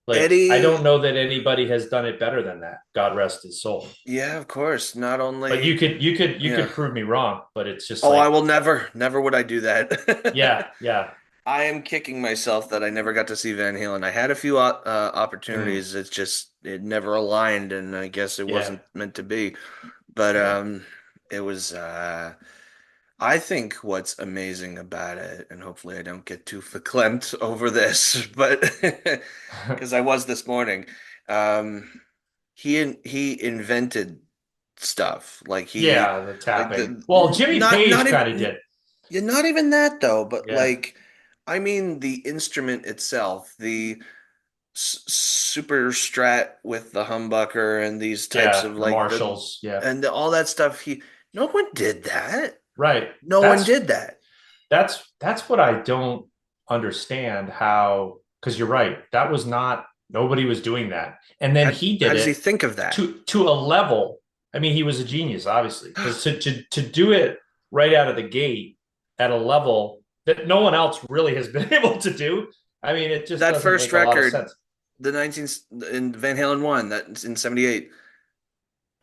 S2: Like, I don't
S1: Eddie,
S2: know that anybody has done it better than that. God rest his soul.
S1: yeah, of course. Not
S2: But
S1: only,
S2: you could
S1: yeah.
S2: prove me wrong. But it's just
S1: Oh, I
S2: like,
S1: will never would I do that.
S2: yeah, yeah,
S1: I am kicking myself that I never got to see Van Halen. I had a few
S2: mm,
S1: opportunities. It's just it never aligned, and I guess it
S2: yeah,
S1: wasn't meant to be. But
S2: yeah.
S1: it was. I think what's amazing about it, and hopefully I don't get too verklempt over this, but because I was this morning, um, he invented stuff
S2: Yeah, the
S1: like
S2: tapping.
S1: the
S2: Well, Jimmy
S1: not
S2: Page kind of
S1: even.
S2: did.
S1: Yeah, not even that though, but
S2: Yeah,
S1: like, I mean, the instrument itself, the super strat with the humbucker and these types
S2: yeah,
S1: of
S2: the
S1: like
S2: Marshalls. Yeah,
S1: all that stuff. No one did that.
S2: right.
S1: No one
S2: That's
S1: did that.
S2: that's what I don't understand how, because you're right. That was not, nobody was doing that. And then he
S1: How
S2: did
S1: does he
S2: it
S1: think of that?
S2: to a level. I mean, he was a genius, obviously, because to do it right out of the gate at a level that no one else really has been able to do. I mean, it just
S1: That
S2: doesn't
S1: first
S2: make a lot of
S1: record,
S2: sense.
S1: the 19 in Van Halen one, that in '78,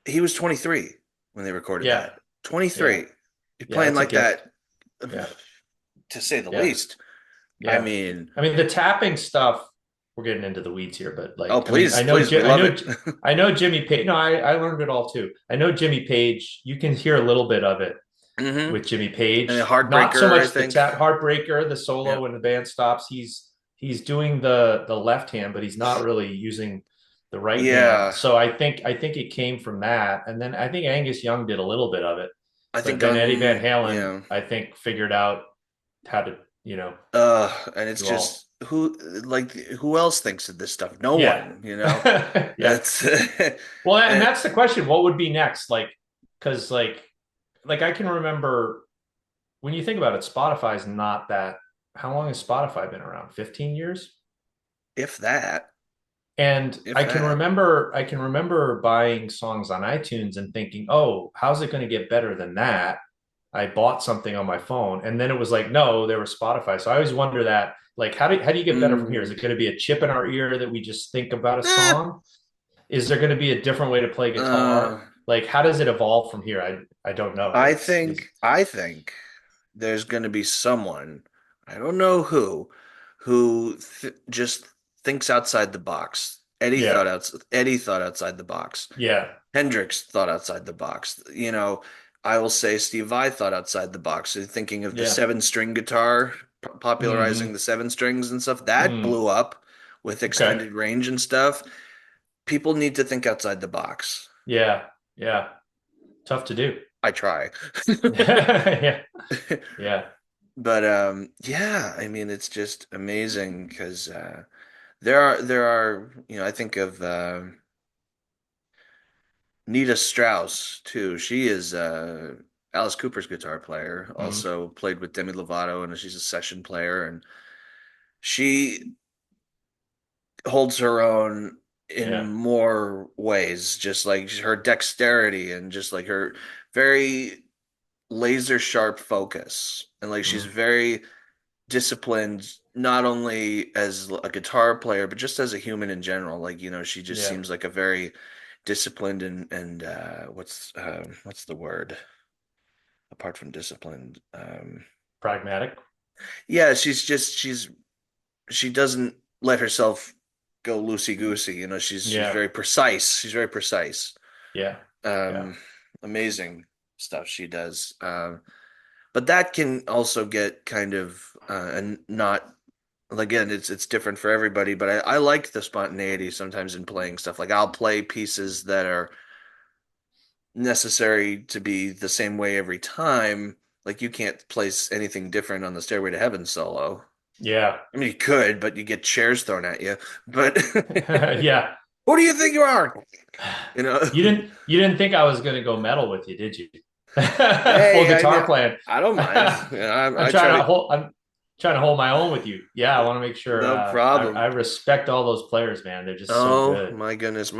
S1: he was 23. when they recorded
S2: Yeah.
S1: that.
S2: Yeah.
S1: 23. You're
S2: Yeah.
S1: playing
S2: That's a
S1: like
S2: gift.
S1: that,
S2: Yeah.
S1: to say the
S2: Yeah.
S1: least. I
S2: Yeah.
S1: mean,
S2: I mean, the tapping stuff, we're getting into the weeds here, but
S1: oh,
S2: like, I mean,
S1: please, please, we love it.
S2: I know Jimmy Page. No, I learned it all too. I know Jimmy Page, you can hear a little bit of it
S1: Hmm.
S2: with Jimmy
S1: And a
S2: Page. Not so
S1: Heartbreaker, I
S2: much the
S1: think.
S2: tap Heartbreaker, the solo
S1: Yep.
S2: when the band stops. He's doing the left hand, but he's not really using the right hand.
S1: Yeah.
S2: So I think it came from that. And then I think Angus Young did a little bit of it.
S1: I
S2: But
S1: think
S2: then Eddie Van Halen,
S1: yeah.
S2: I think, figured out how to,
S1: And it's
S2: do all.
S1: just who else thinks of this stuff? No
S2: Yeah.
S1: one, you know.
S2: Yeah.
S1: It's
S2: Well, and
S1: and
S2: that's the question. What would be next? Because like I can remember when you think about it, Spotify's not that. How long has Spotify been around? 15 years?
S1: if that,
S2: And
S1: if that.
S2: I can remember buying songs on iTunes and thinking, "Oh, how's it going to get better than that?" I bought something on my phone, and then it was like, "No, there was Spotify." So I always wonder that, like, how do you get better from here? Is
S1: Mm,
S2: it going to be a chip in our ear that we just think about a
S1: eh,
S2: song? Is there going to be a different way to play
S1: uh,
S2: guitar? Like, how does it evolve from here? I don't know.
S1: I think there's going to be someone, I don't know who just thinks outside the box.
S2: Yeah,
S1: Eddie thought outside the box.
S2: yeah,
S1: Hendrix thought outside the box. I will say Steve Vai thought outside the box. Thinking of the
S2: yeah.
S1: seven-string guitar, popularizing
S2: Hmm.
S1: the seven strings and stuff, that
S2: Mm.
S1: blew up with
S2: Okay.
S1: extended range and stuff. People need to think outside the box.
S2: Yeah, yeah. Tough to do.
S1: I try.
S2: Yeah, yeah.
S1: But yeah, I mean it's just amazing because there are I think of Nita Strauss too. She is Alice Cooper's guitar player.
S2: Mm.
S1: Also played with Demi Lovato, and she's a session player. And she holds her own in
S2: Yeah,
S1: more ways, just like her dexterity and just like her very laser sharp focus. And like she's
S2: mm.
S1: very disciplined, not only as a guitar player, but just as a human in general. Like, she just
S2: Yeah.
S1: seems like a very disciplined and what's the word apart from disciplined?
S2: Pragmatic.
S1: Yeah, she doesn't let herself go loosey goosey. She's
S2: Yeah,
S1: very precise. She's very precise.
S2: yeah, yeah,
S1: Um, Amazing stuff she does. But that can also get kind of and not again, it's different for everybody, but I like the spontaneity sometimes in playing stuff. Like I'll play pieces that are necessary to be the same way every time. Like you can't place anything different on the Stairway to Heaven solo.
S2: yeah,
S1: I mean, you could, but you get chairs thrown at you. But
S2: yeah.
S1: who do you think you are? You know,
S2: You didn't think I was going to go metal with you, did you? Full
S1: hey,
S2: guitar playing.
S1: I don't mind.
S2: I'm
S1: I try to,
S2: trying to hold my own with you. Yeah, I want to make sure
S1: no
S2: I
S1: problem.
S2: respect all those players, man. They're just so
S1: Oh
S2: good.
S1: my goodness,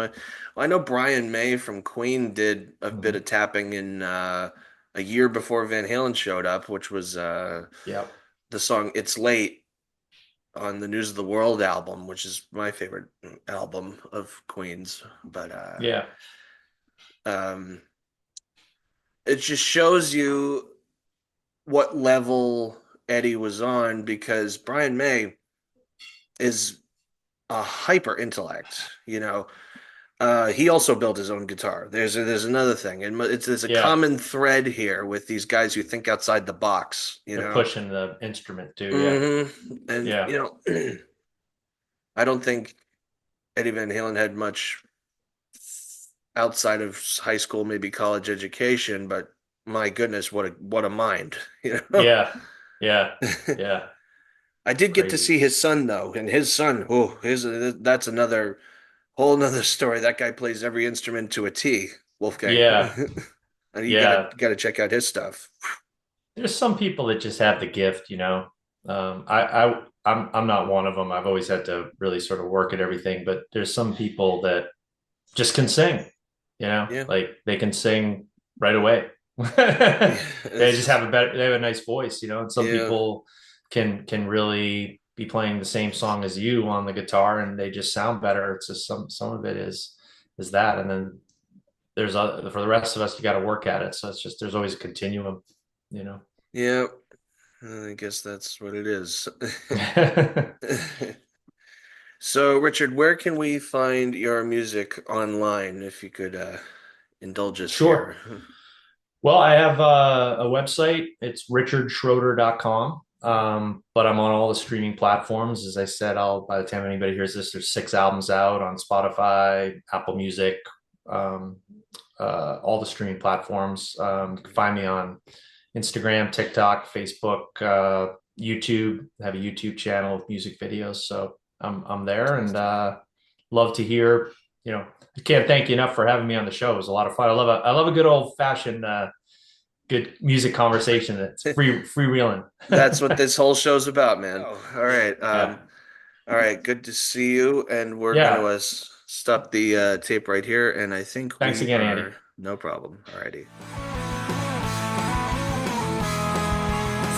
S1: I know Brian May from Queen did a bit
S2: Mhm.
S1: of tapping in a year before Van Halen showed up, which was
S2: Yep.
S1: the song "It's Late" on the News of the World album, which is my favorite album of Queen's. But
S2: Yeah.
S1: um, it just shows you what level Eddie was on because Brian May is a hyper intellect. He also built his own guitar. There's another thing, and there's a
S2: Yeah.
S1: common thread here with these guys who think outside the box.
S2: They're pushing the instrument too. Yeah.
S1: And
S2: Yeah.
S1: I don't think Eddie Van Halen had much outside of high school, maybe college education, but my goodness, what a mind, you know.
S2: Yeah. Yeah. Yeah.
S1: I did get to
S2: Crazy.
S1: see his son though, and his son, oh, his that's another whole nother story. That guy plays every instrument to a T, Wolfgang.
S2: Yeah.
S1: And you gotta
S2: Yeah.
S1: gotta check out his stuff.
S2: There's some people that just have the gift. I'm not one of them. I've always had to really sort of work at everything, but there's some people that just can sing,
S1: Yeah.
S2: like they can sing right away.
S1: Yeah.
S2: They just have they have a nice voice, and some
S1: Yeah.
S2: people can really be playing the same song as you on the guitar and they just sound better. It's just some of it is that. And then there's for the rest of us, you got to work at it. So it's just there's always a continuum, you know.
S1: Yeah, I guess that's what it is. So, Richard, where can we find your music online if you could indulge us here?
S2: Sure. Well, I have a website. It's richardschroder.com. But I'm on all the streaming platforms. As I said, by the time anybody hears this, there's 6 albums out on Spotify, Apple Music, um, all the streaming platforms. You can find me on Instagram, TikTok, Facebook, YouTube. I have a YouTube channel with music videos. So I'm there, and love to hear, you know, I can't thank you enough for having me on the show. It was a lot of fun. I love a good old fashioned good music conversation. That's freewheeling.
S1: That's what this whole show's about, man. All right.
S2: Yeah.
S1: All right. Good to see you. And we're going to
S2: Yeah.
S1: stop the tape right here. And I think
S2: Thanks
S1: we
S2: again, Andy.
S1: are no problem. All righty.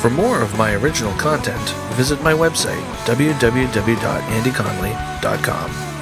S1: For more of my original content, visit my website, www.andyconley.com.